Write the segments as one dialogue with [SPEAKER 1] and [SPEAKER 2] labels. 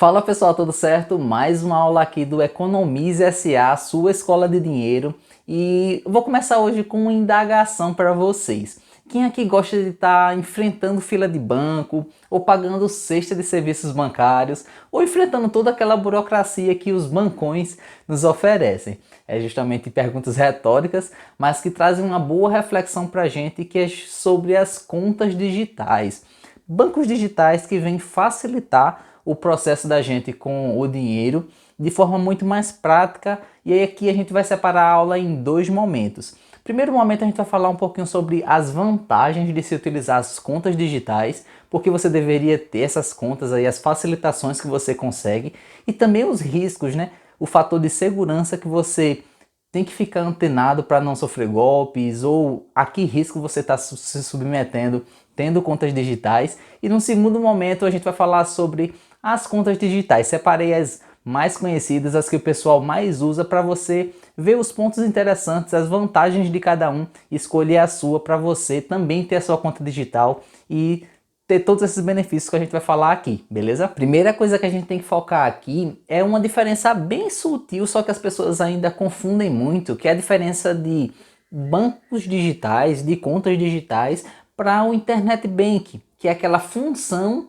[SPEAKER 1] Fala pessoal, tudo certo? Mais uma aula aqui do Economize SA, sua escola de dinheiro. E vou começar hoje com uma indagação para vocês. Quem aqui gosta de estar enfrentando fila de banco, ou pagando cesta de serviços bancários, ou enfrentando toda aquela burocracia que os bancões nos oferecem? É justamente perguntas retóricas, mas que trazem uma boa reflexão para a gente, que é sobre as contas digitais. Bancos digitais que vêm facilitar o processo da gente com o dinheiro de forma muito mais prática. E aí aqui a gente vai separar a aula em dois momentos. Primeiro momento a gente vai falar um pouquinho sobre as vantagens de se utilizar as contas digitais, porque você deveria ter essas contas aí, as facilitações que você consegue e também os riscos, né? O fator de segurança que você tem que ficar antenado para não sofrer golpes, ou a que risco você está se submetendo tendo contas digitais. E no segundo momento a gente vai falar sobre as contas digitais. Separei as mais conhecidas, as que o pessoal mais usa, para você ver os pontos interessantes, as vantagens de cada um, escolher a sua para você também ter a sua conta digital e ter todos esses benefícios que a gente vai falar aqui, beleza? Primeira coisa que a gente tem que focar aqui é uma diferença bem sutil, só que as pessoas ainda confundem muito, que é a diferença de bancos digitais, de contas digitais, para o Internet Bank, que é aquela função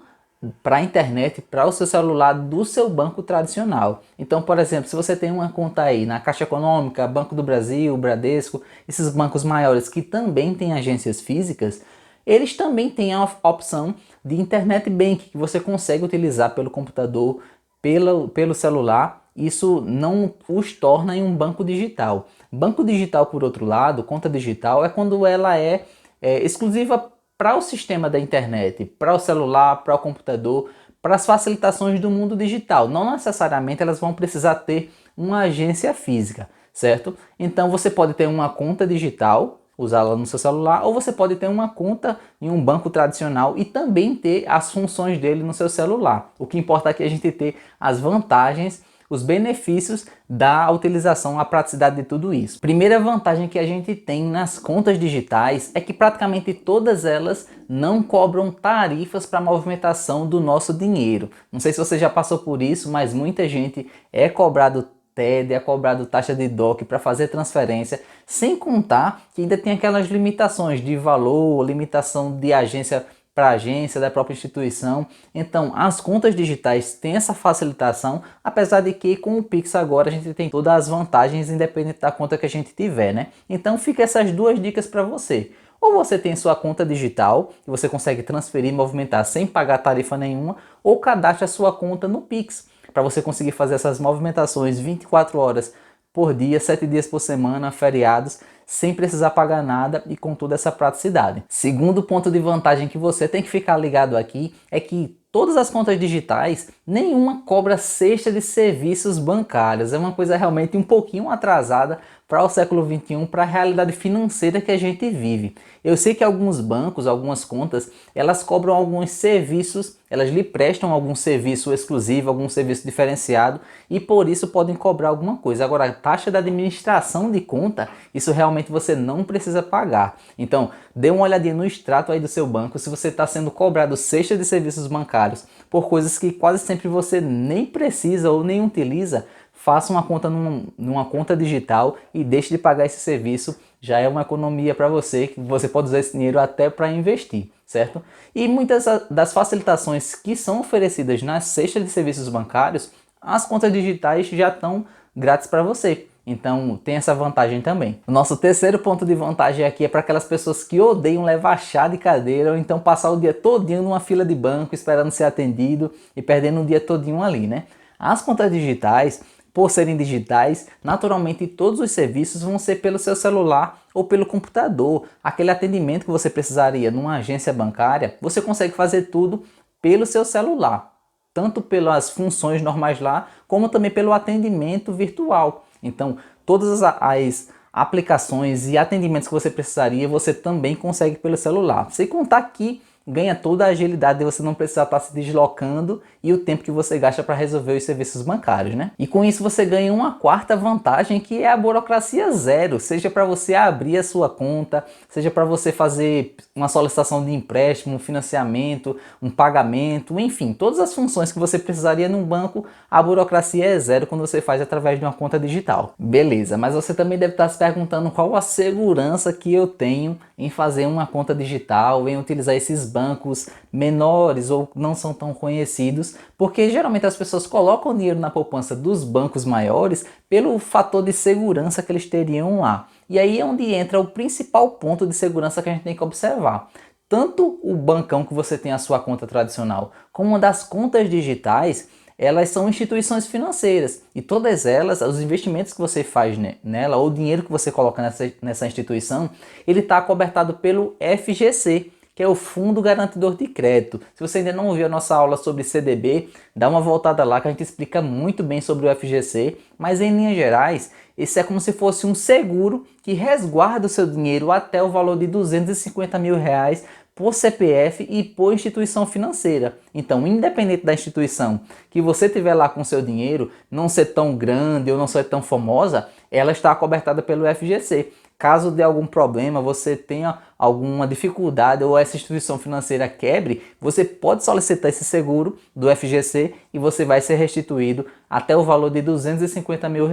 [SPEAKER 1] para a internet, para o seu celular do seu banco tradicional. Então, por exemplo, se você tem uma conta aí na Caixa Econômica, Banco do Brasil, Bradesco, esses bancos maiores que também têm agências físicas, eles também têm a opção de Internet Bank, que você consegue utilizar pelo computador, pelo celular. Isso não os torna em um banco digital. Banco digital, por outro lado, conta digital, é quando ela é exclusiva para o sistema da internet, para o celular, para o computador, para as facilitações do mundo digital. Não necessariamente elas vão precisar ter uma agência física, certo? Então você pode ter uma conta digital, usá-la no seu celular, ou você pode ter uma conta em um banco tradicional e também ter as funções dele no seu celular. O que importa aqui é a gente ter as vantagens, os benefícios da utilização, a praticidade de tudo isso. Primeira vantagem que a gente tem nas contas digitais é que praticamente todas elas não cobram tarifas para a movimentação do nosso dinheiro. Não sei se você já passou por isso, mas muita gente é cobrado TED, é cobrado taxa de DOC para fazer transferência, sem contar que ainda tem aquelas limitações de valor, limitação de agência para a agência, da própria instituição. Então as contas digitais têm essa facilitação, apesar de que com o Pix agora a gente tem todas as vantagens independente da conta que a gente tiver, né? Então fica essas duas dicas para você. Ou você tem sua conta digital e você consegue transferir e movimentar sem pagar tarifa nenhuma, ou cadastre a sua conta no Pix, para você conseguir fazer essas movimentações 24 horas por dia, 7 dias por semana, feriados, sem precisar pagar nada e com toda essa praticidade. Segundo ponto de vantagem que você tem que ficar ligado aqui é que todas as contas digitais, nenhuma cobra cesta de serviços bancários. É uma coisa realmente um pouquinho atrasada para o século XXI, para a realidade financeira que a gente vive. Eu sei que alguns bancos, algumas contas, elas cobram alguns serviços, elas lhe prestam algum serviço exclusivo, algum serviço diferenciado e por isso podem cobrar alguma coisa. Agora, a taxa de administração de conta, isso realmente você não precisa pagar. Então, dê uma olhadinha no extrato aí do seu banco se você está sendo cobrado cesta de serviços bancários por coisas que quase sempre você nem precisa ou nem utiliza. Faça uma conta numa conta digital e deixe de pagar esse serviço. Já é uma economia para você, que você pode usar esse dinheiro até para investir, certo? E muitas das facilitações que são oferecidas nas cestas de serviços bancários, as contas digitais já estão grátis para você. Então tem essa vantagem também. O nosso terceiro ponto de vantagem aqui é para aquelas pessoas que odeiam levar chá de cadeira ou então passar o dia todinho numa fila de banco esperando ser atendido e perdendo o dia todinho ali, né? As contas digitais, por serem digitais, naturalmente todos os serviços vão ser pelo seu celular ou pelo computador. Aquele atendimento que você precisaria numa agência bancária, você consegue fazer tudo pelo seu celular. Tanto pelas funções normais lá, como também pelo atendimento virtual. Então, todas as aplicações e atendimentos que você precisaria, você também consegue pelo celular. Sem contar que ganha toda a agilidade de você não precisar estar se deslocando e o tempo que você gasta para resolver os serviços bancários, né? E com isso você ganha uma quarta vantagem, que é a burocracia zero, seja para você abrir a sua conta, seja para você fazer uma solicitação de empréstimo, um financiamento, um pagamento, enfim, todas as funções que você precisaria num banco, a burocracia é zero quando você faz através de uma conta digital. Beleza, mas você também deve estar se perguntando qual a segurança que eu tenho em fazer uma conta digital, em utilizar esses bancos menores ou não são tão conhecidos, porque geralmente as pessoas colocam dinheiro na poupança dos bancos maiores pelo fator de segurança que eles teriam lá. E aí é onde entra o principal ponto de segurança que a gente tem que observar. Tanto o bancão que você tem a sua conta tradicional, como uma das contas digitais, elas são instituições financeiras e todas elas, os investimentos que você faz nela, ou o dinheiro que você coloca nessa instituição, ele está cobertado pelo FGC, que é o Fundo Garantidor de Crédito. Se você ainda não ouviu a nossa aula sobre CDB, dá uma voltada lá que a gente explica muito bem sobre o FGC, mas em linhas gerais, esse é como se fosse um seguro que resguarda o seu dinheiro até o valor de R$ 250 mil por CPF e por instituição financeira. Então, independente da instituição que você tiver lá com seu dinheiro, não ser tão grande ou não ser tão famosa, ela está cobertada pelo FGC. Caso dê algum problema, você tenha alguma dificuldade ou essa instituição financeira quebre, você pode solicitar esse seguro do FGC e você vai ser restituído até o valor de R$ 250 mil.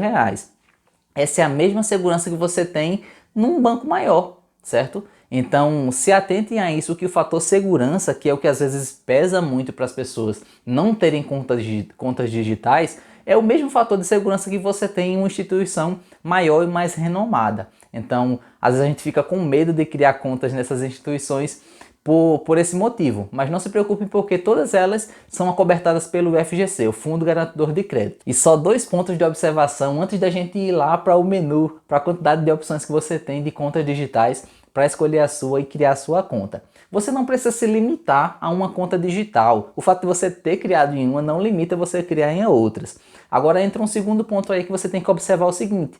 [SPEAKER 1] Essa é a mesma segurança que você tem num banco maior, certo? Então, se atentem a isso, que o fator segurança, que é o que às vezes pesa muito para as pessoas não terem contas digitais, é o mesmo fator de segurança que você tem em uma instituição maior e mais renomada. Então, às vezes a gente fica com medo de criar contas nessas instituições por esse motivo, mas não se preocupem porque todas elas são acobertadas pelo FGC, o Fundo Garantidor de Crédito. E só 2 pontos de observação antes da gente ir lá para o menu, para a quantidade de opções que você tem de contas digitais para escolher a sua e criar a sua conta. Você não precisa se limitar a uma conta digital. O fato de você ter criado em uma não limita você criar em outras. Agora entra um segundo ponto aí que você tem que observar o seguinte.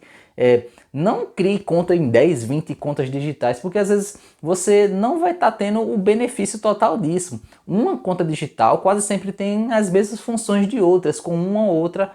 [SPEAKER 1] Não crie conta em 10, 20 contas digitais, porque às vezes você não vai estar tendo o benefício total disso. Uma conta digital quase sempre tem as mesmas funções de outras, com uma ou outra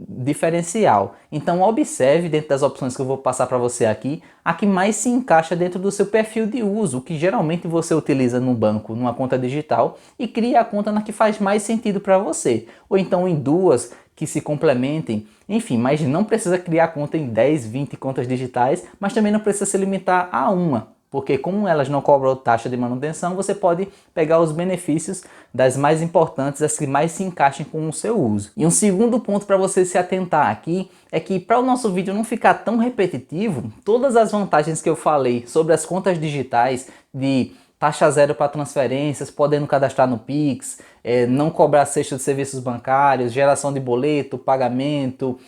[SPEAKER 1] diferencial. Então observe dentro das opções que eu vou passar para você aqui, a que mais se encaixa dentro do seu perfil de uso, que geralmente você utiliza no banco, numa conta digital, e crie a conta na que faz mais sentido para você. Ou então em duas que se complementem, enfim, mas não precisa criar conta em 10, 20 contas digitais, mas também não precisa se limitar a uma. Porque como elas não cobram taxa de manutenção, você pode pegar os benefícios das mais importantes, as que mais se encaixem com o seu uso. E um segundo ponto para você se atentar aqui é que para o nosso vídeo não ficar tão repetitivo, todas as vantagens que eu falei sobre as contas digitais de taxa zero para transferências, podendo cadastrar no Pix, não cobrar cesta de serviços bancários, geração de boleto, pagamento,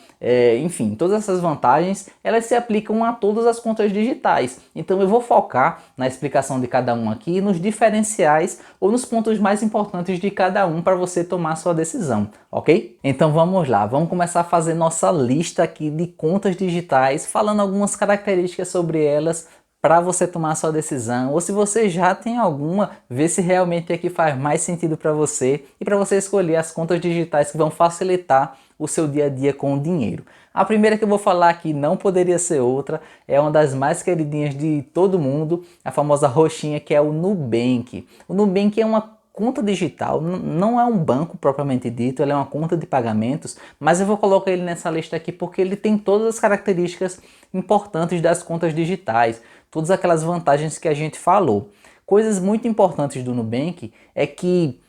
[SPEAKER 1] enfim, todas essas vantagens, elas se aplicam a todas as contas digitais. Então eu vou focar na explicação de cada um aqui, nos diferenciais ou nos pontos mais importantes de cada um para você tomar sua decisão, ok? Então vamos lá, vamos começar a fazer nossa lista aqui de contas digitais, falando algumas características sobre elas, para você tomar a sua decisão, ou se você já tem alguma, ver se realmente é que faz mais sentido para você e para você escolher as contas digitais que vão facilitar o seu dia a dia com o dinheiro. A primeira que eu vou falar aqui não poderia ser outra, é uma das mais queridinhas de todo mundo, a famosa roxinha, que é o Nubank. O Nubank é uma conta digital, não é um banco propriamente dito, ele é uma conta de pagamentos, mas eu vou colocar ele nessa lista aqui porque ele tem todas as características importantes das contas digitais, todas aquelas vantagens que a gente falou. Coisas muito importantes do Nubank é que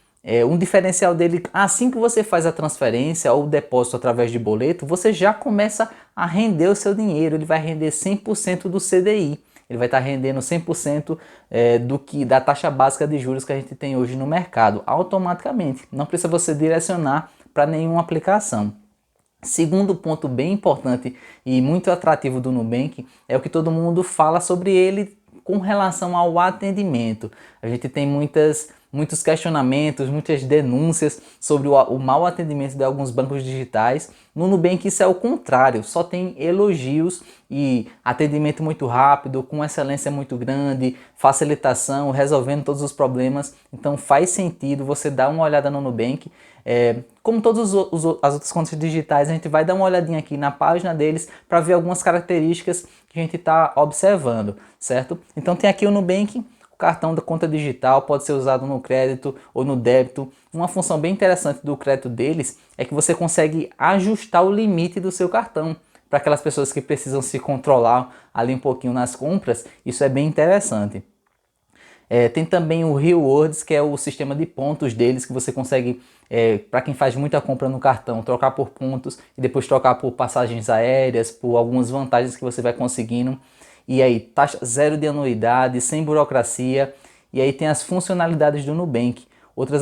[SPEAKER 1] um diferencial dele, assim que você faz a transferência ou o depósito através de boleto, você já começa a render o seu dinheiro, ele vai render 100% do CDI. Ele vai estar rendendo 100% da taxa básica de juros que a gente tem hoje no mercado, automaticamente. Não precisa você direcionar para nenhuma aplicação. Segundo ponto bem importante e muito atrativo do Nubank é o que todo mundo fala sobre ele com relação ao atendimento. A gente tem muitas muitos questionamentos, muitas denúncias sobre o mau atendimento de alguns bancos digitais. No Nubank isso é o contrário, só tem elogios e atendimento muito rápido, com excelência muito grande, facilitação, resolvendo todos os problemas. Então faz sentido você dar uma olhada no Nubank. Como todas as outras contas digitais, a gente vai dar uma olhadinha aqui na página deles para ver algumas características que a gente está observando, certo? Então tem aqui o Nubank, o cartão da conta digital pode ser usado no crédito ou no débito. Uma função bem interessante do crédito deles é que você consegue ajustar o limite do seu cartão. Para aquelas pessoas que precisam se controlar ali um pouquinho nas compras, isso é bem interessante. Tem também o Rewards, que é o sistema de pontos deles, que você consegue, para quem faz muita compra no cartão, trocar por pontos e depois trocar por passagens aéreas, por algumas vantagens que você vai conseguindo. E aí, taxa zero de anuidade, sem burocracia. E aí tem as funcionalidades do Nubank, outras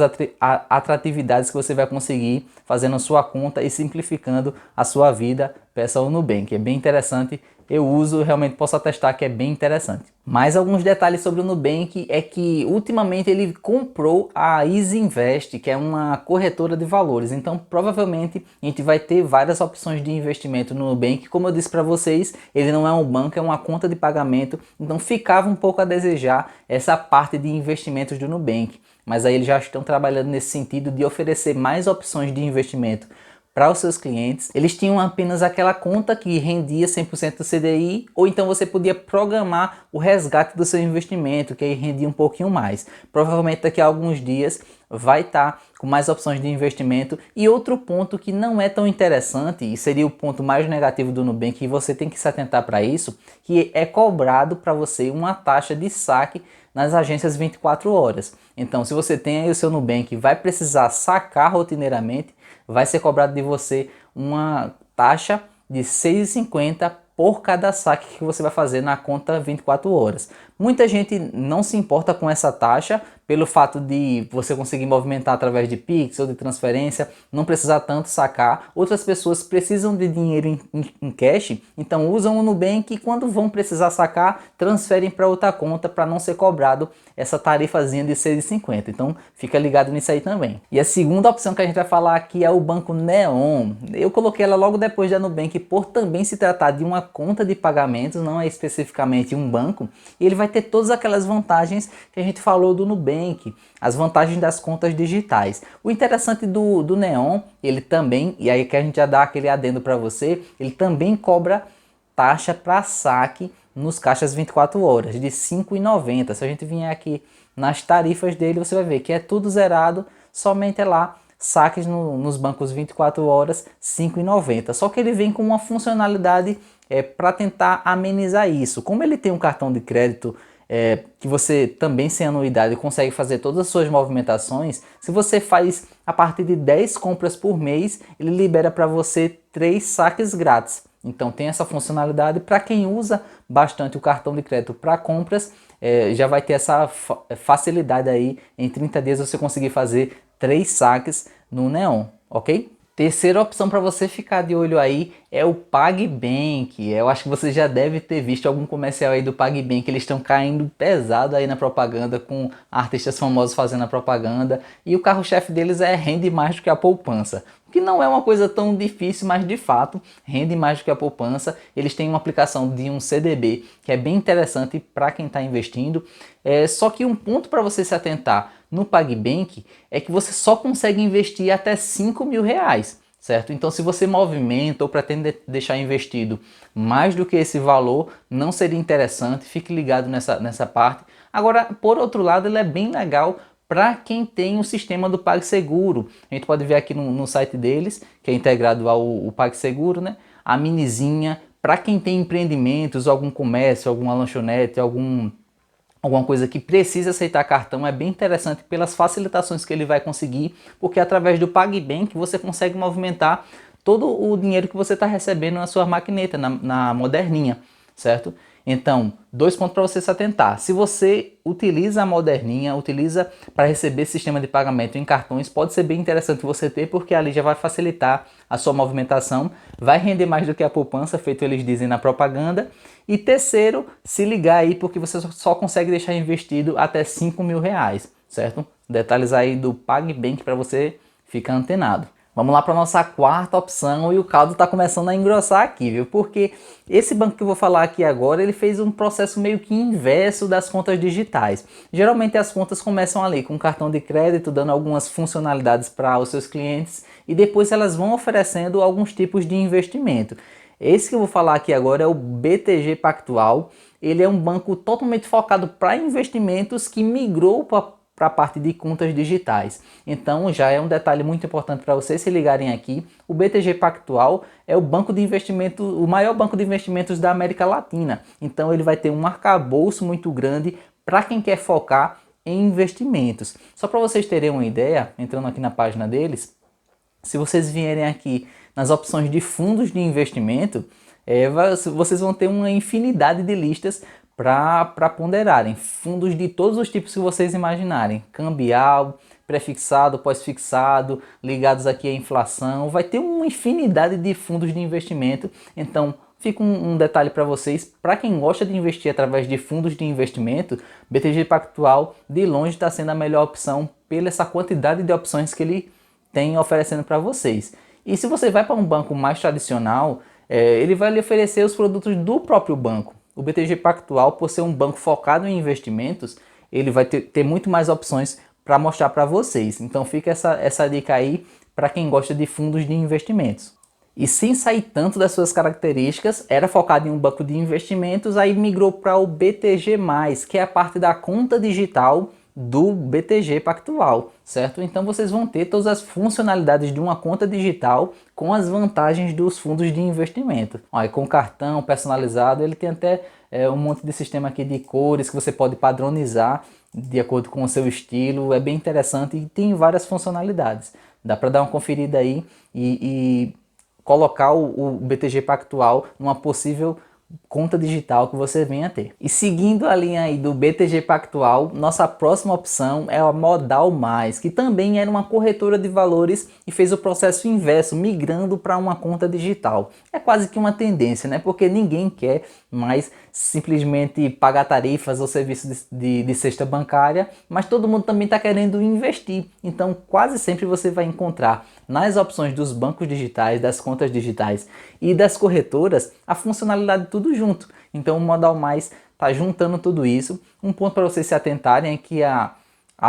[SPEAKER 1] atratividades que você vai conseguir fazendo a sua conta e simplificando a sua vida. Peça ao Nubank, é bem interessante. Eu uso, realmente posso atestar que é bem interessante. Mais alguns detalhes sobre o Nubank é que ultimamente ele comprou a Easy Invest, que é uma corretora de valores. Então provavelmente a gente vai ter várias opções de investimento no Nubank. Como eu disse para vocês, ele não é um banco, é uma conta de pagamento. Então ficava um pouco a desejar essa parte de investimentos do Nubank. Mas aí eles já estão trabalhando nesse sentido de oferecer mais opções de investimento para os seus clientes. Eles tinham apenas aquela conta que rendia 100% do CDI, ou então você podia programar o resgate do seu investimento, que aí rendia um pouquinho mais. Provavelmente daqui a alguns dias vai estar com mais opções de investimento. E outro ponto que não é tão interessante, e seria o ponto mais negativo do Nubank, e você tem que se atentar para isso, que é cobrado para você uma taxa de saque nas agências 24 horas. Então, se você tem aí o seu Nubank e vai precisar sacar rotineiramente, vai ser cobrado de você uma taxa de R$ 6,50 por cada saque que você vai fazer na conta 24 horas. Muita gente não se importa com essa taxa pelo fato de você conseguir movimentar através de Pix ou de transferência, não precisar tanto sacar. Outras pessoas precisam de dinheiro em cash, então usam o Nubank e quando vão precisar sacar, transferem para outra conta para não ser cobrado essa tarifazinha de R$ 6,50. Então fica ligado nisso aí também. E a segunda opção que a gente vai falar aqui é o Banco Neon. Eu coloquei ela logo depois da Nubank por também se tratar de uma conta de pagamentos, não é especificamente um banco, e ele vai ter todas aquelas vantagens que a gente falou do Nubank, as vantagens das contas digitais. O interessante do Neon, ele também, e aí que a gente já dá aquele adendo para você, ele também cobra taxa para saque nos caixas 24 horas, de R$ 5,90. Se a gente vier aqui nas tarifas dele, você vai ver que é tudo zerado, somente lá saques nos bancos 24 horas, R$ 5,90. Só que ele vem com uma funcionalidade para tentar amenizar isso. Como ele tem um cartão de crédito que você também sem anuidade consegue fazer todas as suas movimentações, se você faz a partir de 10 compras por mês, ele libera para você 3 saques grátis. Então tem essa funcionalidade para quem usa bastante o cartão de crédito para compras, já vai ter essa facilidade aí, em 30 dias você conseguir fazer 3 saques no Neon, ok? Terceira opção para você ficar de olho aí é o PagBank. Eu acho que você já deve ter visto algum comercial aí do PagBank. Eles estão caindo pesado aí na propaganda, com artistas famosos fazendo a propaganda. E o carro-chefe deles rende mais do que a poupança. Que não é uma coisa tão difícil, mas de fato rende mais do que a poupança. Eles têm uma aplicação de um CDB que é bem interessante para quem está investindo. Só que um ponto para você se atentar no PagBank é que você só consegue investir até R$ 5.000, certo? Então se você movimenta ou pretende deixar investido mais do que esse valor, não seria interessante, fique ligado nessa parte. Agora, por outro lado, ele é bem legal para quem tem o sistema do PagSeguro. A gente pode ver aqui no site deles, que é integrado ao PagSeguro, né? A minizinha, para quem tem empreendimentos, algum comércio, alguma lanchonete, alguma coisa que precisa aceitar cartão, é bem interessante pelas facilitações que ele vai conseguir, porque através do PagBank você consegue movimentar todo o dinheiro que você está recebendo na sua maquineta, na moderninha, certo? Então, 2 pontos para você se atentar. Se você utiliza a moderninha, utiliza para receber sistema de pagamento em cartões, pode ser bem interessante você ter, porque ali já vai facilitar a sua movimentação, vai render mais do que a poupança, feito eles dizem na propaganda. E terceiro, se ligar aí, porque você só consegue deixar investido até R$ 5.000, certo? Detalhes aí do PagBank para você ficar antenado. Vamos lá para nossa quarta opção, e o caldo está começando a engrossar aqui, viu? Porque esse banco que eu vou falar aqui agora, ele fez um processo meio que inverso das contas digitais. Geralmente as contas começam ali com cartão de crédito, dando algumas funcionalidades para os seus clientes, e depois elas vão oferecendo alguns tipos de investimento. Esse que eu vou falar aqui agora é o BTG Pactual. Ele é um banco totalmente focado para investimentos que migrou para a parte de contas digitais. Então já é um detalhe muito importante para vocês se ligarem aqui. O BTG Pactual é o banco de investimento, o maior banco de investimentos da América Latina. Então ele vai ter um arcabouço muito grande para quem quer focar em investimentos. Só para vocês terem uma ideia, entrando aqui na página deles, se vocês vierem aqui nas opções de fundos de investimento, vocês vão ter uma infinidade de listas para ponderarem. Fundos de todos os tipos que vocês imaginarem. Cambial, pré-fixado, pós-fixado, ligados aqui à inflação. Vai ter uma infinidade de fundos de investimento. Então, fica um detalhe para vocês. Para quem gosta de investir através de fundos de investimento, BTG Pactual de longe está sendo a melhor opção pela essa quantidade de opções que ele tem oferecendo para vocês. E se você vai para um banco mais tradicional, ele vai lhe oferecer os produtos do próprio banco. O BTG Pactual, por ser um banco focado em investimentos, ele vai ter muito mais opções para mostrar para vocês. Então fica essa dica aí para quem gosta de fundos de investimentos. E sem sair tanto das suas características, era focado em um banco de investimentos, aí migrou para o BTG+, que é a parte da conta digital do BTG Pactual, certo? Então vocês vão ter todas as funcionalidades de uma conta digital com as vantagens dos fundos de investimento. Olha, com cartão personalizado, ele tem até um monte de sistema aqui de cores que você pode padronizar de acordo com o seu estilo. É bem interessante e tem várias funcionalidades. Dá para dar uma conferida aí e colocar o BTG Pactual numa possível conta digital que você venha a ter. E seguindo a linha aí do BTG Pactual, nossa próxima opção é a Modal Mais, que também era uma corretora de valores e fez o processo inverso, migrando para uma conta digital. É quase que uma tendência, né? Porque ninguém quer mais simplesmente pagar tarifas ou serviços de cesta bancária, mas todo mundo também está querendo investir. Então quase sempre você vai encontrar nas opções dos bancos digitais, das contas digitais e das corretoras a funcionalidade tudo junto. Então o Modal Mais está juntando tudo isso. Um ponto para vocês se atentarem é que a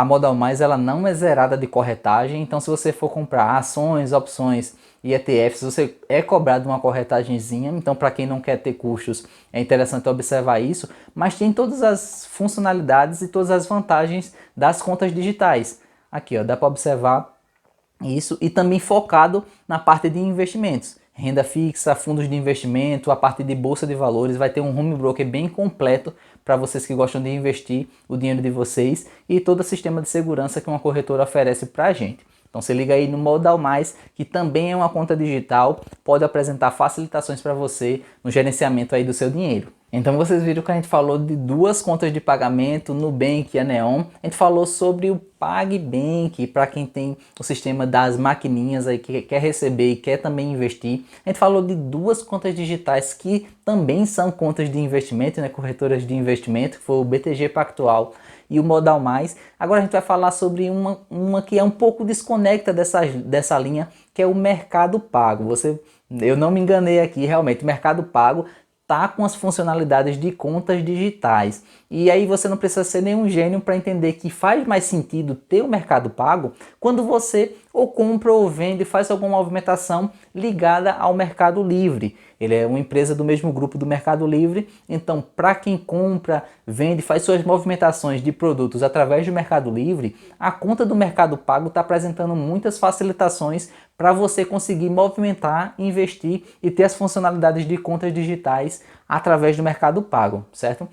[SPEAKER 1] Modal Mais ela não é zerada de corretagem. Então se você for comprar ações, opções e ETFs, você é cobrado uma corretagemzinha. Então para quem não quer ter custos, é interessante observar isso. Mas tem todas as funcionalidades e todas as vantagens das contas digitais. Aqui ó, dá para observar isso, e também focado na parte de investimentos. Renda fixa, fundos de investimento, a parte de bolsa de valores, vai ter um home broker bem completo para vocês que gostam de investir o dinheiro de vocês e todo o sistema de segurança que uma corretora oferece para a gente. Então se liga aí no Modal Mais, que também é uma conta digital, pode apresentar facilitações para você no gerenciamento aí do seu dinheiro. Então vocês viram que a gente falou de duas contas de pagamento, Nubank e a Neon. A gente falou sobre o PagBank, para quem tem o sistema das maquininhas aí que quer receber e quer também investir. A gente falou de duas contas digitais que também são contas de investimento, né, corretoras de investimento, que foi o BTG Pactual e o Modal Mais. Agora a gente vai falar sobre uma que é um pouco desconecta dessa linha, que é o Mercado Pago. Eu não me enganei aqui, realmente, o Mercado Pago tá com as funcionalidades de contas digitais. E aí você não precisa ser nenhum gênio para entender que faz mais sentido ter o Mercado Pago quando você ou compra ou vende, faz alguma movimentação ligada ao Mercado Livre. Ele é uma empresa do mesmo grupo do Mercado Livre, então para quem compra, vende, faz suas movimentações de produtos através do Mercado Livre, a conta do Mercado Pago está apresentando muitas facilitações para você conseguir movimentar, investir e ter as funcionalidades de contas digitais através do Mercado Pago, certo?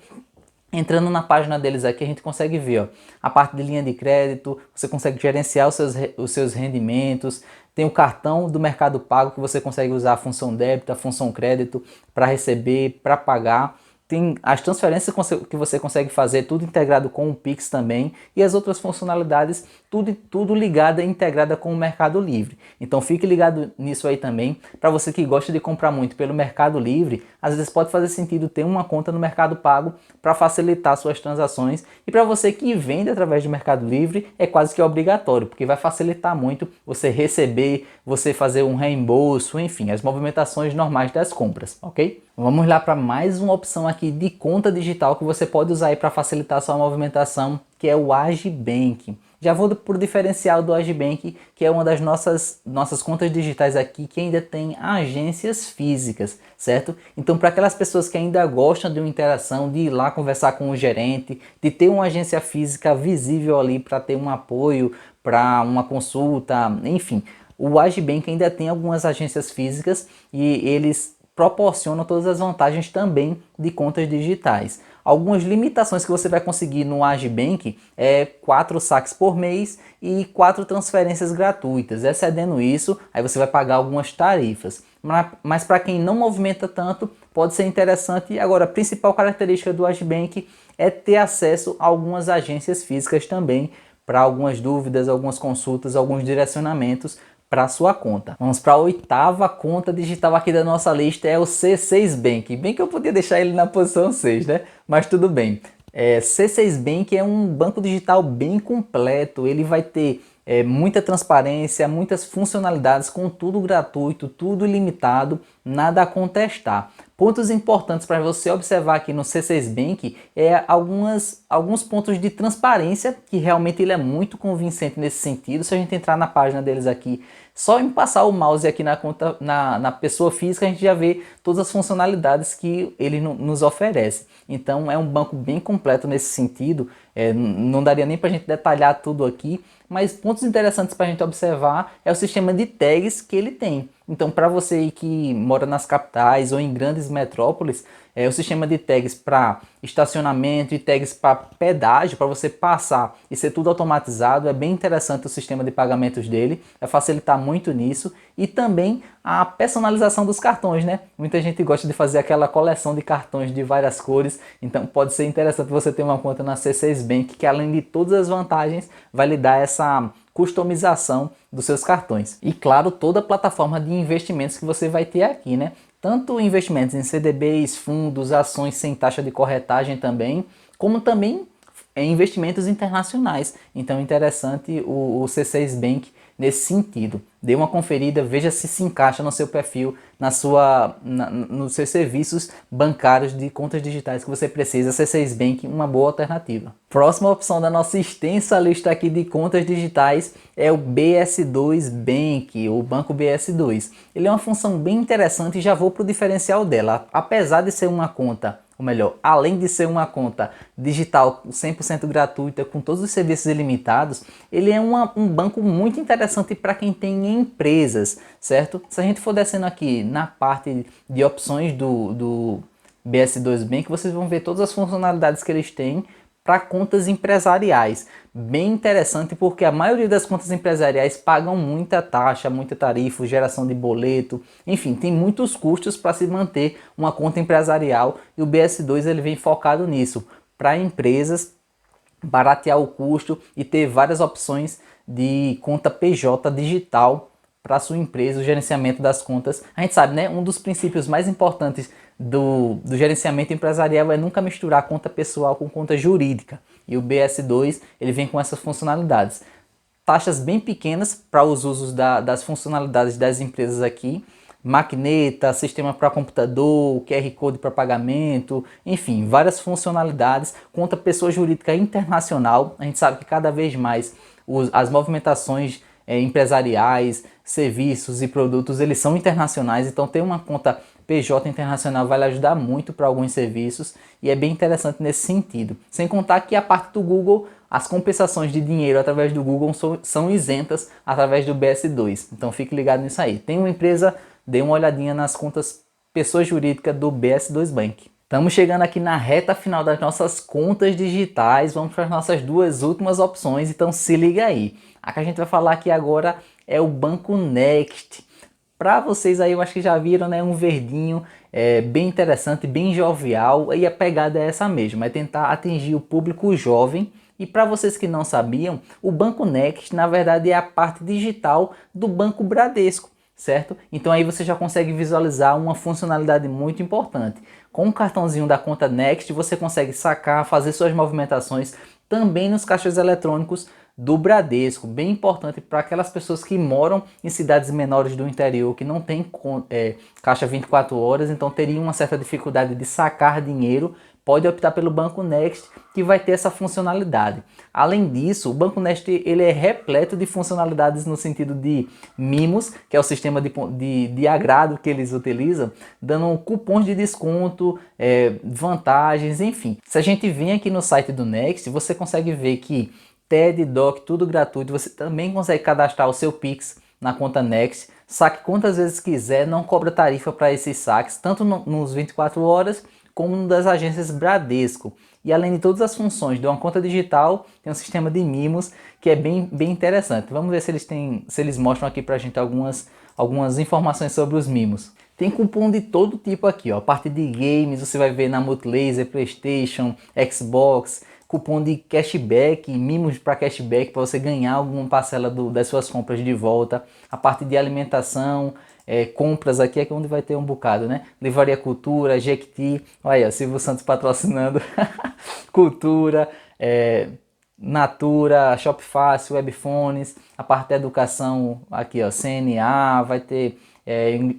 [SPEAKER 1] Entrando na página deles aqui, a gente consegue ver ó, a parte de linha de crédito, você consegue gerenciar os seus rendimentos, tem o cartão do Mercado Pago que você consegue usar a função débito, a função crédito para receber, para pagar. tem as transferências que você consegue fazer, tudo integrado com o Pix também, e as outras funcionalidades, tudo ligada e integrada com o Mercado Livre. Então fique ligado nisso aí também. Para você que gosta de comprar muito pelo Mercado Livre, às vezes pode fazer sentido ter uma conta no Mercado Pago para facilitar suas transações, e para você que vende através do Mercado Livre, é quase que obrigatório, porque vai facilitar muito você receber, você fazer um reembolso, enfim, as movimentações normais das compras, ok? Vamos lá para mais uma opção aqui de conta digital que você pode usar aí para facilitar a sua movimentação, que é o Agibank. Já vou pro diferencial do Agibank, que é uma das nossas contas digitais aqui que ainda tem agências físicas, certo? Então, para aquelas pessoas que ainda gostam de uma interação, de ir lá conversar com o gerente, de ter uma agência física visível ali para ter um apoio, para uma consulta, enfim, o Agibank ainda tem algumas agências físicas e eles proporcionam todas as vantagens também de contas digitais. Algumas limitações que você vai conseguir no Agibank é 4 saques por mês e 4 transferências gratuitas. Excedendo isso, aí você vai pagar algumas tarifas. Mas para quem não movimenta tanto, pode ser interessante. Agora, a principal característica do Agibank é ter acesso a algumas agências físicas também, para algumas dúvidas, algumas consultas, alguns direcionamentos para sua conta. Vamos para a 8ª conta digital aqui da nossa lista, é o C6 Bank. Bem que eu podia deixar ele na posição 6, né? Mas tudo bem. C6 Bank é um banco digital bem completo. Ele vai ter muita transparência, muitas funcionalidades, com tudo gratuito, tudo ilimitado, nada a contestar. Pontos importantes para você observar aqui no C6 Bank é alguns pontos de transparência, que realmente ele é muito convincente nesse sentido. Se a gente entrar na página deles aqui, só em passar o mouse aqui na conta, na pessoa física, a gente já vê todas as funcionalidades que ele nos oferece. Então é um banco bem completo nesse sentido. Não daria nem para a gente detalhar tudo aqui, mas pontos interessantes para a gente observar é o sistema de tags que ele tem. Então, para você que mora nas capitais ou em grandes metrópoles, o sistema de tags para estacionamento e tags para pedágio, para você passar e ser tudo automatizado, é bem interessante o sistema de pagamentos dele, vai facilitar muito nisso. E também a personalização dos cartões, né? Muita gente gosta de fazer aquela coleção de cartões de várias cores, então pode ser interessante você ter uma conta na C6 Bank, que além de todas as vantagens, vai lhe dar essa customização dos seus cartões. E claro, toda a plataforma de investimentos que você vai ter aqui, né? Tanto investimentos em CDBs, fundos, ações sem taxa de corretagem também, como também investimentos internacionais. Então interessante o C6 Bank nesse sentido. Dê uma conferida, veja se encaixa no seu perfil, nos seus serviços bancários de contas digitais que você precisa. C6 Bank, uma boa alternativa. Próxima opção da nossa extensa lista aqui de contas digitais é o BS2 Bank, o Banco BS2. Ele é uma função bem interessante e já vou para o diferencial dela. Apesar de ser uma conta, ou melhor, além de ser uma conta digital 100% gratuita, com todos os serviços ilimitados, ele é um banco muito interessante para quem tem empresas, certo? Se a gente for descendo aqui na parte de opções do BS2 Bank, vocês vão ver todas as funcionalidades que eles têm para contas empresariais. Bem interessante, porque a maioria das contas empresariais pagam muita taxa, muita tarifa, geração de boleto, enfim, tem muitos custos para se manter uma conta empresarial, e o BS2 ele vem focado nisso, para empresas baratear o custo e ter várias opções de conta PJ digital para sua empresa, o gerenciamento das contas. A gente sabe, né? Um dos princípios mais importantes do gerenciamento empresarial é nunca misturar conta pessoal com conta jurídica. E o BS2 ele vem com essas funcionalidades. Taxas bem pequenas para os usos das funcionalidades das empresas aqui. Maquineta, sistema para computador, QR Code para pagamento, enfim, várias funcionalidades. Conta pessoa jurídica internacional. A gente sabe que cada vez mais as movimentações empresariais, serviços e produtos, eles são internacionais, então ter uma conta PJ internacional vai lhe ajudar muito para alguns serviços e é bem interessante nesse sentido. Sem contar que a parte do Google, as compensações de dinheiro através do Google são isentas através do BS2, então fique ligado nisso aí. Tem uma empresa, dê uma olhadinha nas contas pessoa jurídica do BS2 Bank. Estamos chegando aqui na reta final das nossas contas digitais, vamos para as nossas duas últimas opções, então se liga aí. A que a gente vai falar aqui agora é o Banco Next. Para vocês aí, eu acho que já viram, né, um verdinho bem interessante, bem jovial, e a pegada é essa mesmo, é tentar atingir o público jovem. E para vocês que não sabiam, o Banco Next, na verdade, é a parte digital do Banco Bradesco, certo? Então aí você já consegue visualizar uma funcionalidade muito importante. Com o cartãozinho da conta Next, você consegue sacar, fazer suas movimentações também nos caixas eletrônicos do Bradesco, bem importante para aquelas pessoas que moram em cidades menores do interior, que não tem caixa 24 horas, então teriam uma certa dificuldade de sacar dinheiro. Pode optar pelo Banco Next, que vai ter essa funcionalidade. Além disso, o Banco Next ele é repleto de funcionalidades no sentido de mimos, que é o sistema de agrado que eles utilizam, dando cupons de desconto, vantagens, enfim. Se a gente vir aqui no site do Next, você consegue ver que TED, DOC, tudo gratuito. Você também consegue cadastrar o seu Pix na conta Next, saque quantas vezes quiser, não cobra tarifa para esses saques, tanto nos 24 horas como no das agências Bradesco. E além de todas as funções de uma conta digital, tem um sistema de mimos que é bem interessante. Vamos ver se eles mostram aqui para a gente algumas informações sobre os mimos. Tem cupom de todo tipo aqui, ó. A parte de games você vai ver na Multilaser, PlayStation, Xbox, cupom de cashback, mimos para cashback para você ganhar alguma parcela das suas compras de volta. A parte de alimentação, compras aqui é onde vai ter um bocado, né? Livraria Cultura, Jequiti, olha, Silvio Santos patrocinando Cultura, Natura, Shop Fácil, Webphones, a parte da educação aqui, ó, CNA, vai ter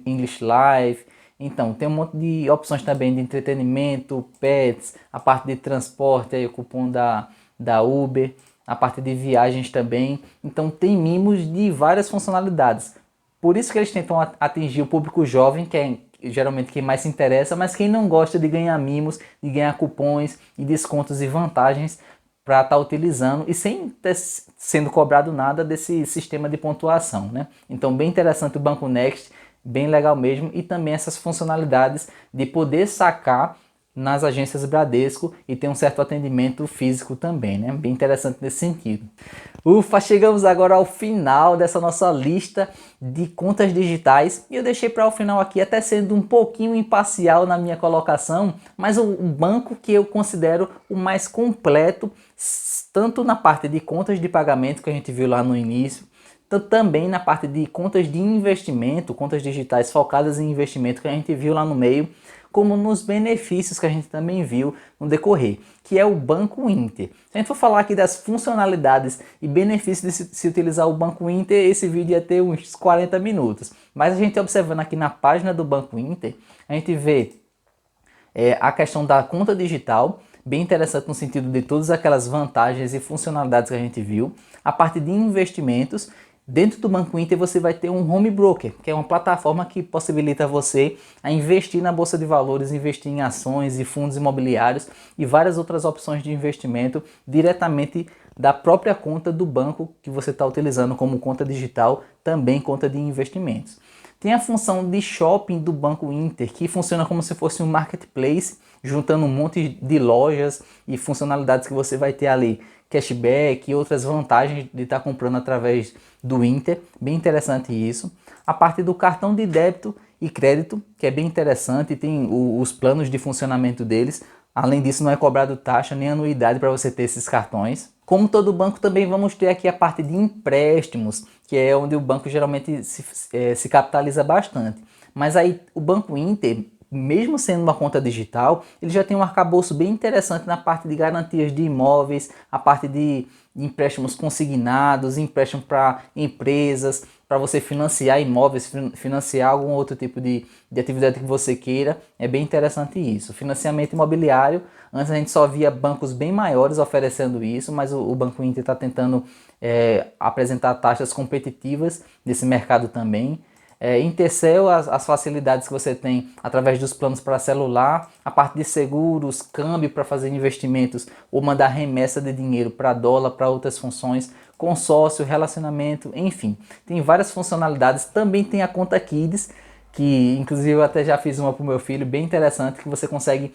[SPEAKER 1] English Live. Então, tem um monte de opções também de entretenimento, pets, a parte de transporte, aí, o cupom da Uber, a parte de viagens também. Então, tem mimos de várias funcionalidades. Por isso que eles tentam atingir o público jovem, que é geralmente quem mais se interessa, mas quem não gosta de ganhar mimos, de ganhar cupons e descontos e vantagens para estar utilizando e sem ter sendo cobrado nada desse sistema de pontuação, né? Então, bem interessante o Banco Next, bem legal mesmo, e também essas funcionalidades de poder sacar nas agências Bradesco e ter um certo atendimento físico também, né? Bem interessante nesse sentido. Ufa, chegamos agora ao final dessa nossa lista de contas digitais e eu deixei para o final aqui, até sendo um pouquinho imparcial na minha colocação, mas o banco que eu considero o mais completo, tanto na parte de contas de pagamento que a gente viu lá no início, também na parte de contas de investimento, contas digitais focadas em investimento que a gente viu lá no meio, como nos benefícios que a gente também viu no decorrer, que é o Banco Inter. Se a gente for falar aqui das funcionalidades e benefícios de se utilizar o Banco Inter, esse vídeo ia ter uns 40 minutos. Mas a gente observando aqui na página do Banco Inter, a gente vê a questão da conta digital, bem interessante no sentido de todas aquelas vantagens e funcionalidades que a gente viu. A parte de investimentos. Dentro do Banco Inter você vai ter um home broker, que é uma plataforma que possibilita você a investir na bolsa de valores, investir em ações e fundos imobiliários e várias outras opções de investimento diretamente da própria conta do banco que você está utilizando como conta digital, também conta de investimentos. Tem a função de shopping do Banco Inter, que funciona como se fosse um marketplace, juntando um monte de lojas e funcionalidades que você vai ter ali, cashback e outras vantagens de estar comprando através do Inter, bem interessante isso. A parte do cartão de débito e crédito, que é bem interessante, tem os planos de funcionamento deles. Além disso, não é cobrado taxa nem anuidade para você ter esses cartões. Como todo banco, também vamos ter aqui a parte de empréstimos, que é onde o banco geralmente se capitaliza bastante. Mas aí o Banco Inter, mesmo sendo uma conta digital, ele já tem um arcabouço bem interessante na parte de garantias de imóveis, a parte de empréstimos consignados, empréstimo para empresas, para você financiar imóveis, financiar algum outro tipo de atividade que você queira. É bem interessante isso. Financiamento imobiliário, antes a gente só via bancos bem maiores oferecendo isso, mas o Banco Inter está tentando apresentar taxas competitivas nesse mercado também. Em terceiro, as facilidades que você tem através dos planos para celular, a parte de seguros, câmbio para fazer investimentos ou mandar remessa de dinheiro para dólar, para outras funções, consórcio, relacionamento, enfim. Tem várias funcionalidades. Também tem a conta Kids, que inclusive eu até já fiz uma para o meu filho, bem interessante, que você consegue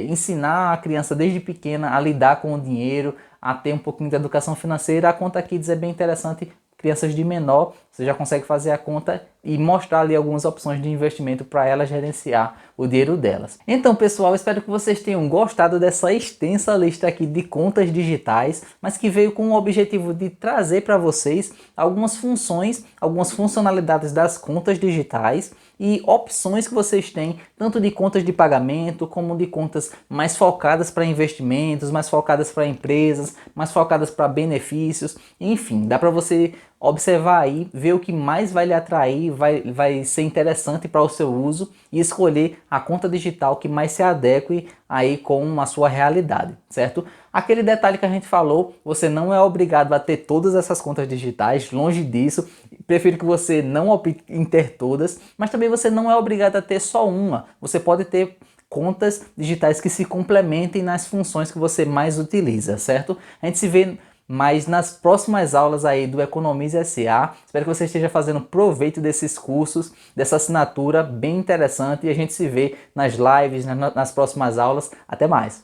[SPEAKER 1] ensinar a criança desde pequena a lidar com o dinheiro, a ter um pouquinho de educação financeira. A conta Kids é bem interessante. Crianças de menor, você já consegue fazer a conta e mostrar ali algumas opções de investimento para elas gerenciar o dinheiro delas. Então, pessoal, espero que vocês tenham gostado dessa extensa lista aqui de contas digitais, mas que veio com o objetivo de trazer para vocês algumas funções, algumas funcionalidades das contas digitais e opções que vocês têm, tanto de contas de pagamento como de contas mais focadas para investimentos, mais focadas para empresas, mais focadas para benefícios, enfim, dá para você observar aí, ver o que mais vai lhe atrair, vai ser interessante para o seu uso e escolher a conta digital que mais se adeque aí com a sua realidade, certo? Aquele detalhe que a gente falou, você não é obrigado a ter todas essas contas digitais, longe disso, prefiro que você não opte em ter todas, mas também você não é obrigado a ter só uma, você pode ter contas digitais que se complementem nas funções que você mais utiliza, certo? A gente se vê mais nas próximas aulas aí do Economize SA. Espero que você esteja fazendo proveito desses cursos, dessa assinatura bem interessante, e a gente se vê nas lives, nas próximas aulas. Até mais!